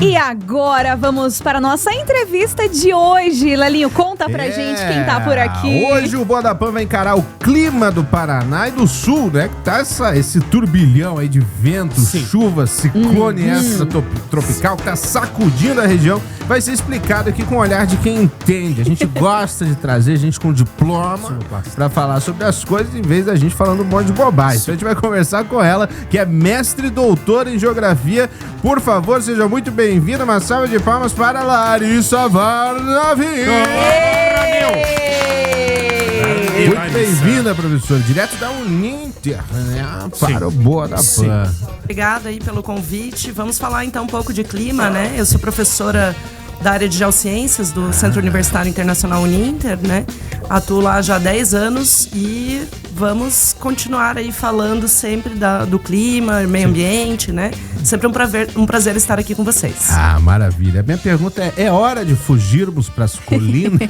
E agora vamos para a nossa entrevista de hoje. Lelinho, conta pra gente quem tá por aqui. Hoje o Boa da Pan vai encarar o clima do Paraná e do Sul, né? Que tá esse turbilhão aí de vento, chuva, ciclone tropical que tá sacudindo a região. Vai ser explicado aqui com o olhar de quem entende. A gente gosta de trazer gente com diploma pra falar sobre as coisas em vez da gente falando um monte de bobagem. Então a gente vai conversar com ela, que é mestre e doutora em geografia. Por favor, seja muito bem-vinda. Uma salva de palmas para Larissa Varnavin. Muito bem-vinda, professora. Direto da Uninter, né? Para o Boa da Pan. Obrigada aí pelo convite. Vamos falar então um pouco de clima, né? Eu sou professora da área de geociências do Centro Universitário Internacional Uninter, né? Atuo lá já há 10 anos e vamos continuar aí falando sempre do clima, meio ambiente, né? Sempre um prazer estar aqui com vocês. Ah, maravilha. Minha pergunta é hora de fugirmos para as colinas?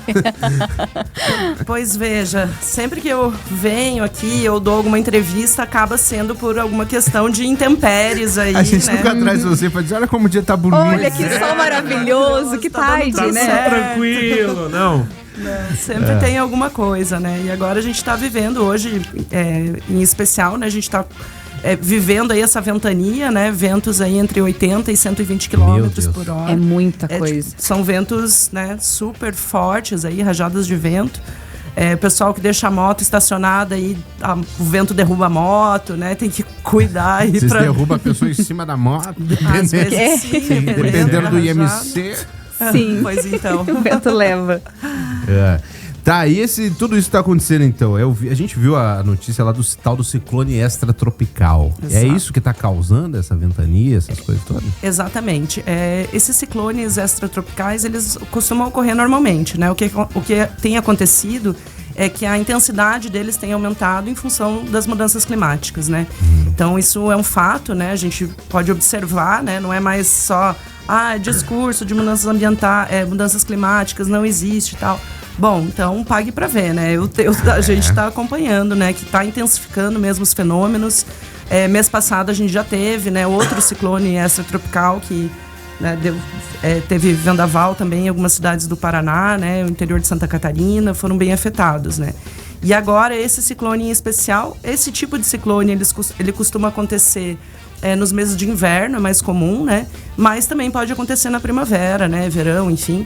Pois veja, sempre que eu venho aqui, eu dou alguma entrevista, acaba sendo por alguma questão de intempéries aí, a gente né? fica atrás de você para dizer, olha como o dia tá bonito. Olha que sol maravilhoso, que tarde, né? Tranquilo, não. Sempre tem alguma coisa, né? E agora a gente está vivendo hoje, em especial, né? A gente está vivendo aí essa ventania, né? Ventos aí entre 80 e 120 quilômetros por hora. É muita coisa. São ventos, né, super fortes aí, rajadas de vento. Pessoal que deixa a moto estacionada aí, o vento derruba a moto, né? Tem que cuidar. Vocês derrubam a pessoa em cima da moto? Às vezes sim, dependendo do IMC. Sim. Pois então. O vento leva. Tá, e tudo isso tá acontecendo então. A gente viu a notícia lá do tal do ciclone extratropical. Exato. É isso que tá causando essa ventania, essas coisas todas? Exatamente. Esses ciclones extratropicais, eles costumam ocorrer normalmente, né? O que tem acontecido é que a intensidade deles tem aumentado em função das mudanças climáticas, né? Então, isso é um fato, né? A gente pode observar, né? Não é mais só discurso de mudanças ambientais, mudanças climáticas, não existe e tal. Bom, então pague para ver, né? A gente está acompanhando, né? Que está intensificando mesmo os fenômenos. Mês passado a gente já teve, né? Outro ciclone extratropical que, né, teve vendaval também em algumas cidades do Paraná, né? O interior de Santa Catarina foram bem afetados, né? E agora esse ciclone em especial, esse tipo de ciclone ele costuma acontecer nos meses de inverno, é mais comum, né? Mas também pode acontecer na primavera, né? Verão, enfim.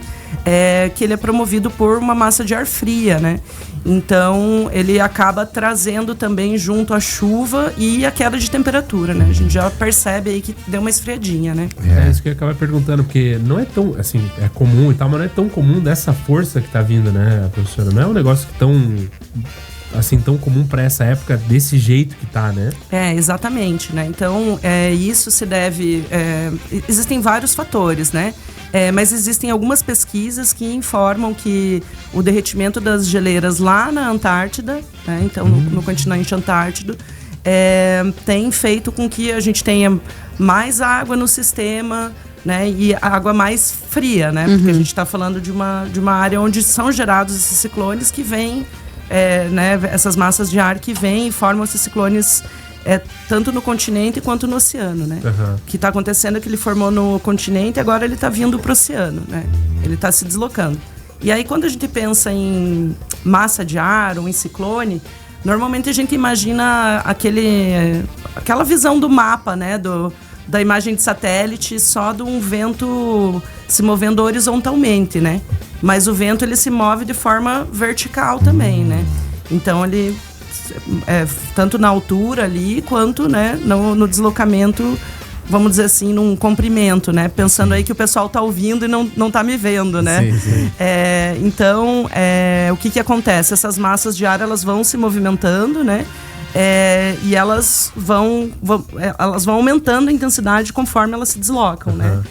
Que ele é promovido por uma massa de ar fria, né? Então, ele acaba trazendo também junto a chuva e a queda de temperatura, né? A gente já percebe aí que deu uma esfriadinha, né? É isso que eu ia acabar perguntando, porque não é tão, assim, é comum e tal, mas não é tão comum dessa força que tá vindo, né, professora? Não é um negócio tão comum para essa época, desse jeito que tá, né? Exatamente, né? Então, isso se deve... existem vários fatores, né? Mas existem algumas pesquisas que informam que o derretimento das geleiras lá na Antártida, né? Então, no continente antártido, tem feito com que a gente tenha mais água no sistema, né? E água mais fria, né? Porque a gente está falando de uma área onde são gerados esses ciclones que vêm... né, essas massas de ar que vêm e formam esses ciclones tanto no continente quanto no oceano, né? O que está acontecendo é que ele formou no continente e agora ele está vindo para o oceano, né? Ele está se deslocando. E aí, quando a gente pensa em massa de ar ou em ciclone, normalmente a gente imagina aquela visão do mapa, né? Da imagem de satélite, só de um vento se movendo horizontalmente, né? Mas o vento, ele se move de forma vertical também, né? Então, ele tanto na altura ali, quanto, né, no deslocamento, vamos dizer assim, num comprimento, né? Pensando aí que o pessoal tá ouvindo e não tá me vendo, né? Sim. Então, o que acontece? Essas massas de ar, elas vão se movimentando, né? E elas vão aumentando a intensidade conforme elas se deslocam, né?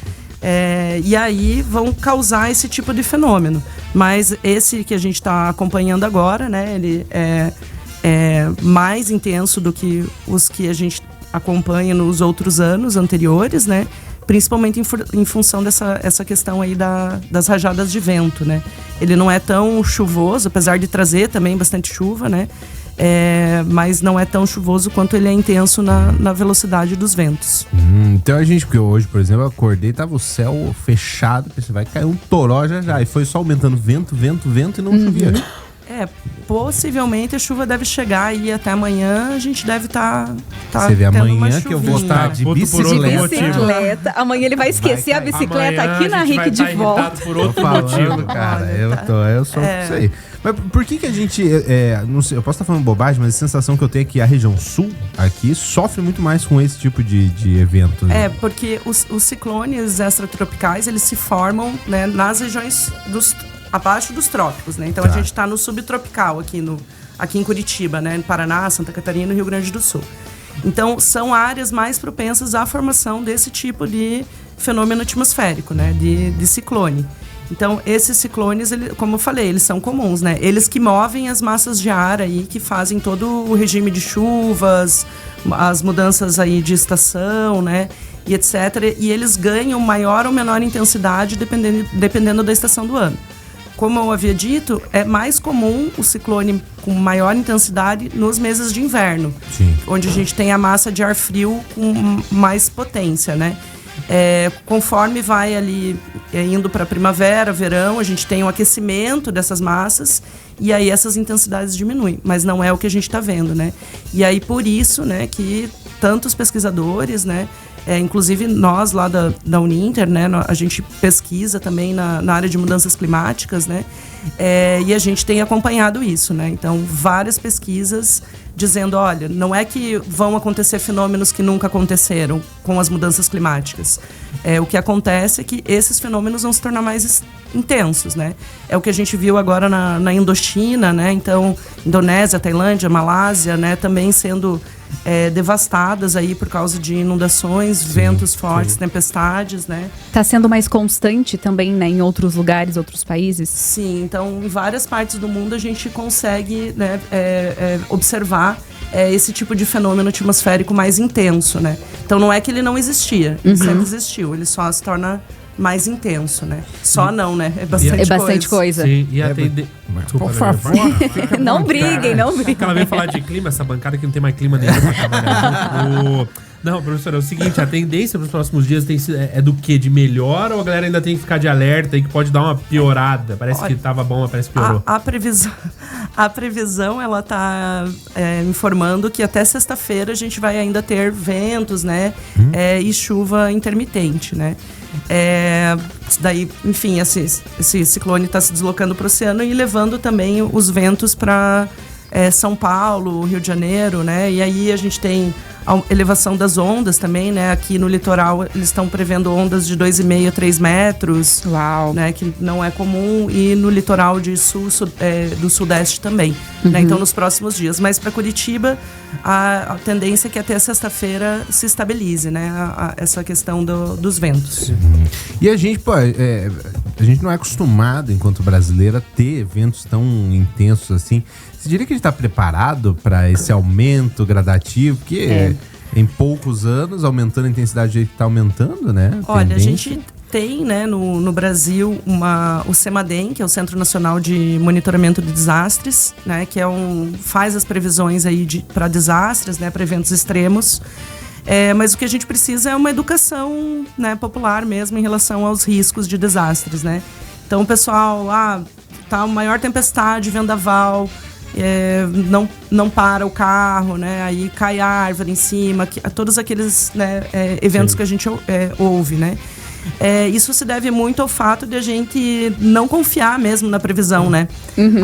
E aí vão causar esse tipo de fenômeno. Mas esse que a gente está acompanhando agora, né? Ele é mais intenso do que os que a gente acompanha nos outros anos anteriores, né? Principalmente em função dessa questão aí das rajadas de vento, né? Ele não é tão chuvoso, apesar de trazer também bastante chuva, né? mas não é tão chuvoso quanto ele é intenso na velocidade dos ventos. Então porque hoje, por exemplo, eu acordei, tava o céu fechado, pensei, vai cair um toró já, e foi só aumentando vento e não chovia. Possivelmente a chuva deve chegar aí até amanhã, a gente deve estar Você vê, amanhã que eu vou estar de bicicleta. Amanhã ele vai esquecer a bicicleta aqui na Rick de volta. Por outro motivo, cara. Eu sou isso aí. Mas por que a gente, não sei, eu posso estar falando bobagem, mas a sensação que eu tenho é que a região sul aqui sofre muito mais com esse tipo de evento. Né? Porque os ciclones extratropicais, eles se formam, né, nas regiões abaixo dos trópicos, né? Então a gente está no subtropical aqui em Curitiba, né? No Paraná, Santa Catarina e Rio Grande do Sul. Então são áreas mais propensas à formação desse tipo de fenômeno atmosférico, né? De ciclone. Então esses ciclones, como eu falei, eles são comuns, né? Eles que movem as massas de ar aí, que fazem todo o regime de chuvas, as mudanças aí de estação, né? E etc. E eles ganham maior ou menor intensidade dependendo da estação do ano. Como eu havia dito, é mais comum o ciclone com maior intensidade nos meses de inverno, onde a gente tem a massa de ar frio com mais potência, né? Conforme vai ali indo para primavera, verão, a gente tem um aquecimento dessas massas e aí essas intensidades diminuem, mas não é o que a gente está vendo, né? E aí por isso, né, que tantos pesquisadores, né, inclusive nós lá da Uninter, né, a gente pesquisa também na área de mudanças climáticas, né, e a gente tem acompanhado isso, né, então várias pesquisas dizendo, olha, não é que vão acontecer fenômenos que nunca aconteceram com as mudanças climáticas, o que acontece é que esses fenômenos vão se tornar mais intensos, né, é o que a gente viu agora na Indochina, né, então Indonésia, Tailândia, Malásia, né, também sendo devastadas aí por causa de inundações, ventos fortes, tempestades, né? Tá sendo mais constante também, né, em outros lugares, outros países? Sim, então em várias partes do mundo a gente consegue, né, observar esse tipo de fenômeno atmosférico mais intenso, né? Então não é que ele não existia, ele sempre existiu, ele só se torna mais intenso, né? Só não, né? É bastante coisa. Sim, e por favor. Não briguem. Ela veio falar de clima, essa bancada que não tem mais clima nenhum pra trabalhar. Não, professor, é o seguinte, a tendência para os próximos dias é do quê? De melhor ou a galera ainda tem que ficar de alerta e que pode dar uma piorada? Parece que tava bom, mas parece que piorou. A previsão, ela tá informando que até sexta-feira a gente vai ainda ter ventos, né? E chuva intermitente, né? Daí, enfim, esse ciclone está se deslocando para o oceano e levando também os ventos para São Paulo, Rio de Janeiro, né? E aí a gente tem a elevação das ondas também, né? Aqui no litoral eles estão prevendo ondas de 2,5 a 3 metros. Uau! Né? Que não é comum. E no litoral do sudeste também. Né? Então nos próximos dias. Mas para Curitiba a tendência é que até sexta-feira se estabilize, né? Essa questão dos ventos. E a gente, a gente não é acostumado, enquanto brasileiro, a ter eventos tão intensos assim. Você diria que a gente está preparado para esse aumento gradativo? Porque em poucos anos, aumentando a intensidade do jeito que está aumentando, né? Olha, a gente tem, né, no Brasil o CEMADEM, que é o Centro Nacional de Monitoramento de Desastres, né, que faz as previsões aí para desastres, né, para eventos extremos. Mas o que a gente precisa é uma educação, né, popular mesmo em relação aos riscos de desastres, né? Então o pessoal, tá uma maior tempestade, vendaval, não para o carro, né? Aí cai a árvore em cima, todos aqueles, né, eventos que a gente ouve, né? Isso se deve muito ao fato de a gente não confiar mesmo na previsão, né?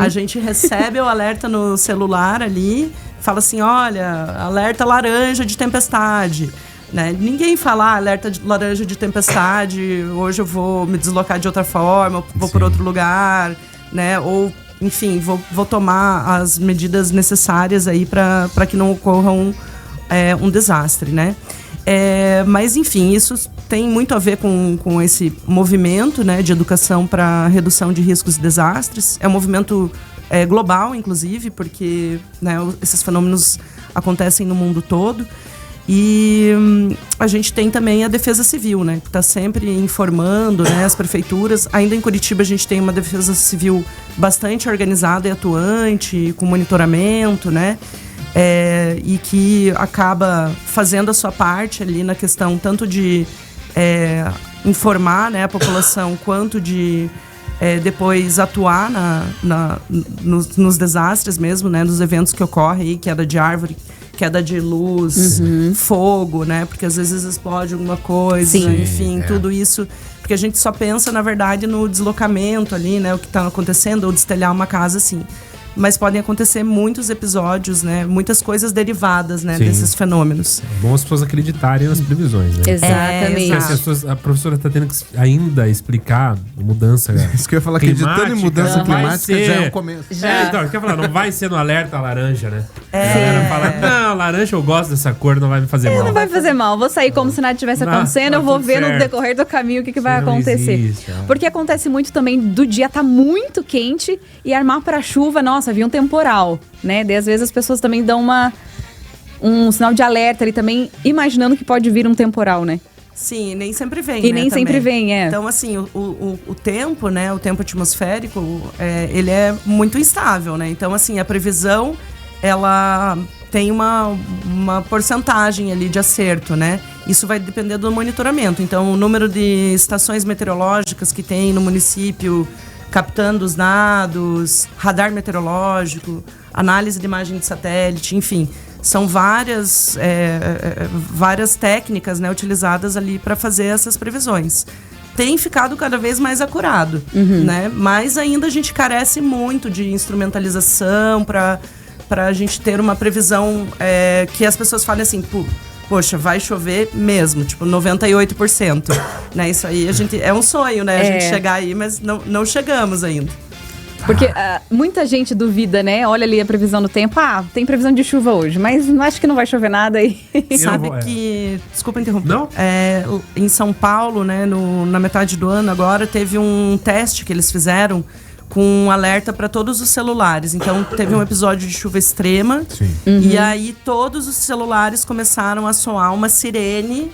A gente recebe o alerta no celular ali, fala assim, olha, alerta laranja de tempestade. Né? Ninguém fala alerta de laranja de tempestade, hoje eu vou me deslocar de outra forma, vou por outro lugar, né? Ou, enfim, vou tomar as medidas necessárias aí para que não ocorra um desastre, né? Mas, enfim, isso tem muito a ver com esse movimento, né, de educação para redução de riscos e desastres. É um movimento global, inclusive, porque, né, esses fenômenos acontecem no mundo todo. E a gente tem também a Defesa Civil, né? Que está sempre informando, né, as prefeituras. Ainda em Curitiba a gente tem uma Defesa Civil bastante organizada e atuante, com monitoramento, né? E que acaba fazendo a sua parte ali na questão tanto de informar, né, a população, quanto de depois atuar nos desastres mesmo, né? Nos eventos que ocorrem aí, queda de árvore, queda de luz, fogo, né? Porque às vezes explode alguma coisa, enfim, tudo isso. Porque a gente só pensa, na verdade, no deslocamento ali, né? O que está acontecendo, ou destelhar uma casa, assim. Mas podem acontecer muitos episódios, né? Muitas coisas derivadas, né? Desses fenômenos. É bom as pessoas acreditarem nas previsões, né? Exatamente. A professora está tendo que ainda explicar mudança. Isso que eu ia falar, acreditando em mudança climática já é um começo. Então, quer falar, não vai ser no alerta laranja, né? A galera fala, não, laranja eu gosto dessa cor, não vai me fazer mal. Não vai fazer mal. Vou sair como se nada tivesse acontecendo, eu vou ver no decorrer do caminho o que vai acontecer. Existe, Porque acontece muito também do dia tá muito quente e armar pra chuva, nossa, havia um temporal, né? Daí às vezes as pessoas também dão um sinal de alerta ali também, imaginando que pode vir um temporal, né? Sim, nem sempre vem, E nem sempre vem, Então, assim, o tempo, né? O tempo atmosférico, ele é muito instável, né? Então, assim, a previsão, ela tem uma porcentagem ali de acerto, né? Isso vai depender do monitoramento. Então, o número de estações meteorológicas que tem no município, captando os dados, radar meteorológico, análise de imagem de satélite, enfim. São várias técnicas, né, utilizadas ali para fazer essas previsões. Tem ficado cada vez mais acurado, né? Mas ainda a gente carece muito de instrumentalização para a gente ter uma previsão que as pessoas falem assim, poxa, vai chover mesmo, tipo 98%. Né? Isso aí é um sonho, né? A gente chegar aí, mas não chegamos ainda. Porque muita gente duvida, né? Olha ali a previsão do tempo. Tem previsão de chuva hoje, mas acho que não vai chover nada aí. Sabe que... Desculpa interromper. Não? Em São Paulo, né, na metade do ano agora, teve um teste que eles fizeram com um alerta para todos os celulares. Então, teve um episódio de chuva extrema. Sim. E aí, todos os celulares começaram a soar uma sirene.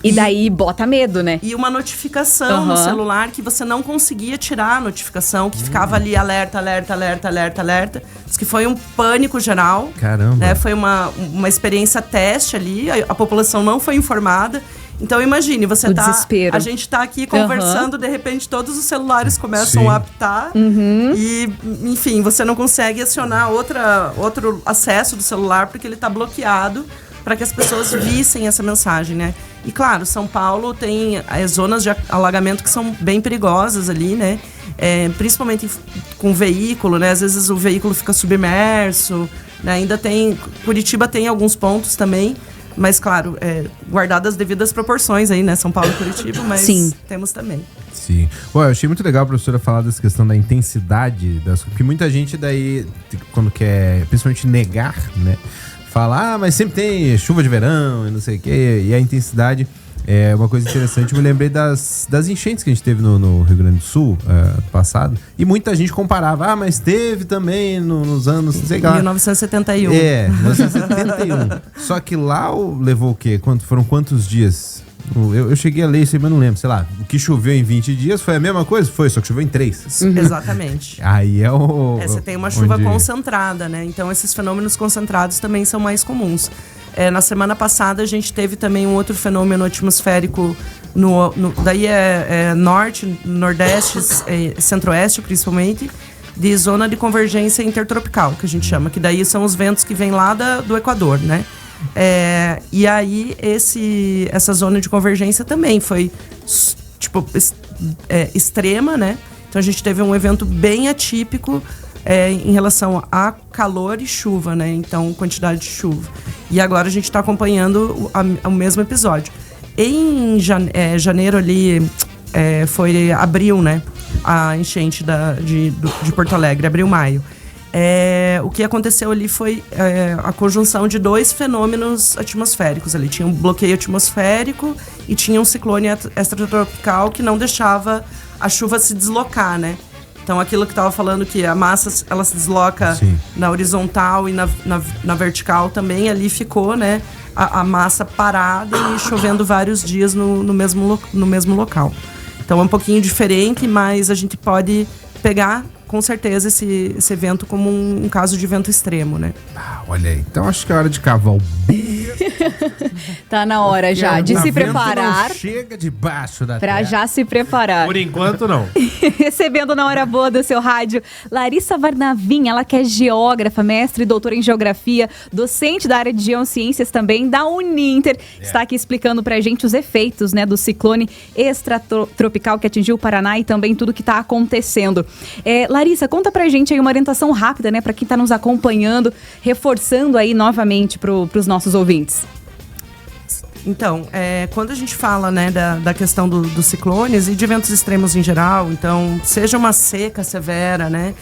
E daí bota medo, né? E uma notificação no celular que você não conseguia tirar a notificação, que ficava ali alerta, alerta, alerta, alerta, alerta. Diz que foi um pânico geral. Caramba. Né? Foi uma experiência teste ali, a população não foi informada. Então imagine, desespero. A gente tá aqui conversando, de repente todos os celulares começam a apitar e, enfim, você não consegue acionar outro acesso do celular porque ele tá bloqueado para que as pessoas vissem essa mensagem, né? E claro, São Paulo tem zonas de alagamento que são bem perigosas ali, né? Principalmente com veículo, né? Às vezes o veículo fica submerso, né? Ainda tem... Curitiba tem alguns pontos também, mas, claro, guardadas as devidas proporções aí, né? São Paulo e Curitiba, mas temos também. Sim. Eu achei muito legal a professora falar dessa questão da intensidade, porque muita gente daí, quando quer, principalmente negar, né? Fala, mas sempre tem chuva de verão e não sei o quê, e a intensidade é uma coisa interessante. Eu me lembrei das enchentes que a gente teve no Rio Grande do Sul passado, e muita gente comparava, mas teve também nos anos, não sei lá. 1971. 1971. Só que lá levou o quê? Foram quantos dias? Eu cheguei a ler isso aí, mas não lembro. Sei lá, o que choveu em 20 dias foi a mesma coisa? Foi, só que choveu em 3. Exatamente. Aí você tem uma chuva concentrada, né? Então, esses fenômenos concentrados também são mais comuns. Na semana passada, a gente teve também um outro fenômeno atmosférico, daí norte, nordeste, centro-oeste, principalmente, de zona de convergência intertropical, que a gente chama. Que daí são os ventos que vêm lá do Equador, né? E aí essa zona de convergência também foi extrema, né? Então a gente teve um evento bem atípico em relação a calor e chuva, né? Então quantidade de chuva. E agora a gente está acompanhando o mesmo episódio. Em janeiro ali, foi abril, né? A enchente de Porto Alegre, abril, maio. O que aconteceu ali foi a conjunção de dois fenômenos atmosféricos ali. Tinha um bloqueio atmosférico e tinha um ciclone extratropical que não deixava a chuva se deslocar, né? Então, aquilo que estava falando que a massa ela se desloca na horizontal e na vertical também, ali ficou, né? a massa parada e chovendo vários dias no mesmo local. Então é um pouquinho diferente, mas a gente pode pegar com certeza esse evento como um caso de vento extremo, né? Olha aí, então acho que é hora de cavar o Tá na hora já de se preparar. Chega debaixo da pra terra. já se preparar. Por enquanto, não. Recebendo na hora boa do seu rádio, Larissa Varnavin, ela que é geógrafa, mestre e doutora em geografia, docente da área de geociências também da Uninter, está aqui explicando pra gente os efeitos, né, do ciclone extratropical que atingiu o Paraná e também tudo que tá acontecendo. Larissa, conta pra gente aí uma orientação rápida, né, pra quem tá nos acompanhando, reforçando aí novamente pros nossos ouvintes. Então, quando a gente fala, né, da questão dos ciclones e de eventos extremos em geral, então, seja uma seca severa, né,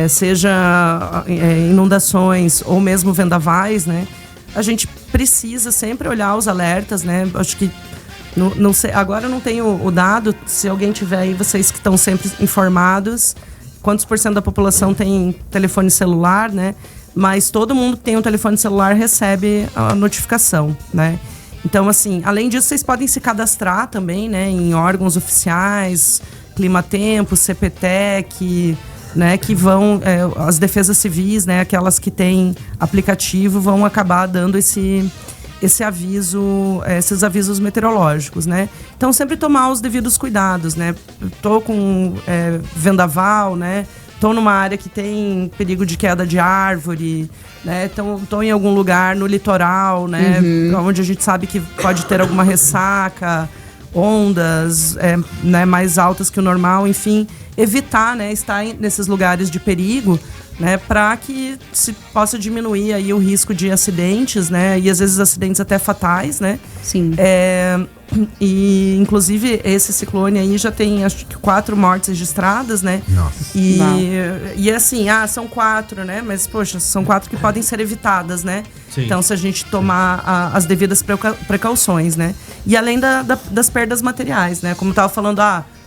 seja inundações ou mesmo vendavais, né, a gente precisa sempre olhar os alertas, né, acho que, não sei, agora eu não tenho o dado, se alguém tiver aí, vocês que estão sempre informados, quantos por cento da população tem telefone celular, né, mas todo mundo que tem um telefone celular recebe a notificação, né. Então, assim, além disso, vocês podem se cadastrar também, né, em órgãos oficiais, Climatempo, CPTEC, né, que vão, as defesas civis, né, aquelas que têm aplicativo, vão acabar dando esse aviso, esses avisos meteorológicos, né. Então, sempre tomar os devidos cuidados, né. Tô com vendaval, né, tô numa área que tem perigo de queda de árvore, né? Tô em algum lugar no litoral, né? Onde a gente sabe que pode ter alguma ressaca, ondas né, mais altas que o normal, enfim, evitar, né, estar nesses lugares de perigo, né, para que se possa diminuir aí o risco de acidentes, né, e às vezes acidentes até fatais, né. Sim. E inclusive esse ciclone aí já tem acho que 4 mortes registradas, né. Nossa. E assim, são 4, né, mas poxa, são 4 que podem ser evitadas, né. Sim. Então se a gente tomar as devidas precauções, né. E além das perdas materiais, né, como eu tava falando,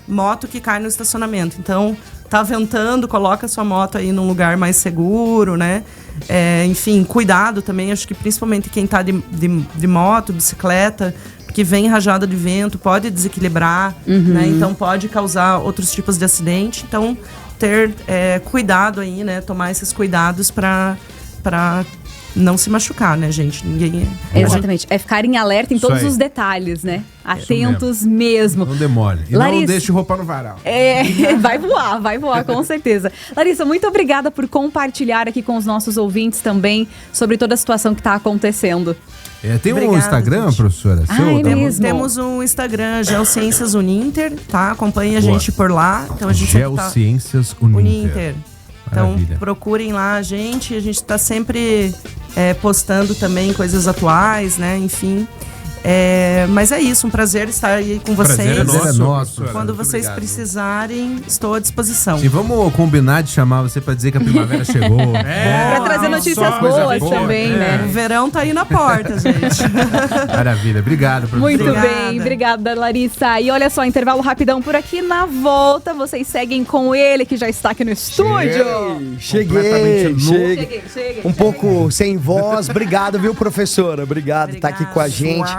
moto que cai no estacionamento, então tá ventando, coloca a sua moto aí num lugar mais seguro, né? Enfim, cuidado também, acho que principalmente quem tá de moto, bicicleta, que vem rajada de vento, pode desequilibrar, né? Então pode causar outros tipos de acidente. Então, ter cuidado aí, né? Tomar esses cuidados para não se machucar, né, gente? Ninguém... Exatamente. Ficar em alerta em Isso todos aí. os detalhes, né? Atentos mesmo. Não demole. E Larissa, não deixe roupa no varal. vai voar, com certeza. Larissa, muito obrigada por compartilhar aqui com os nossos ouvintes também sobre toda a situação que está acontecendo. Tem Obrigada, um Instagram, gente. professora? Mesmo. Temos um Instagram, Geociências Uninter, tá? Acompanhe a Boa. gente por lá. Então a gente sempre tá... Geociências Uninter. Uninter. Então, Maravilha. procurem lá a gente está sempre postando também coisas atuais, né? Enfim. Mas é isso, um prazer estar aí com vocês. Prazer é nosso. Quando vocês precisarem, estou à disposição. E vamos combinar de chamar você pra dizer que a primavera chegou. Pra trazer notícias coisa boas boa, também, né? O verão tá aí na porta, gente. Maravilha, obrado, professor. Muito Obrigada. bem, obrigada, Larissa. E olha só, intervalo rapidão por aqui. Na volta, vocês seguem com ele, que já está aqui no estúdio. Completamente nu. Cheguei. Um pouco sem voz. Obrigado, viu, professora? Obrigado por estar aqui com a gente.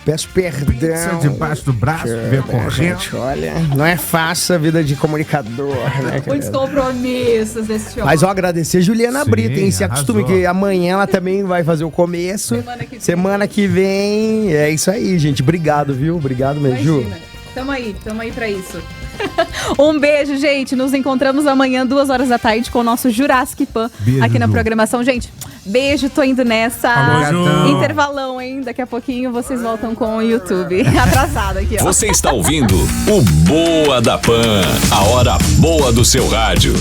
Peço perdão. Debaixo do braço, veio correndo. Gente, olha, não é fácil a vida de comunicador, né? Muitos compromissos desse homem. Mas ó, agradecer a Juliana Sim, Brito, hein? Se acostume arrasou. que amanhã ela também vai fazer o começo. Semana que vem. É isso aí, gente. Obrigado, viu? Obrigado mesmo, Ju. Imagina. Tamo aí pra isso. Um beijo, gente. Nos encontramos amanhã, 2h da tarde, com o nosso Jurassic Pan Beijo, aqui na Ju. programação. Gente, beijo, tô indo nessa. Falou, Ju. Intervalão, hein? Daqui a pouquinho vocês voltam com o YouTube. Atrasado aqui, ó. Você está ouvindo o Boa da Pan, a hora boa do seu rádio.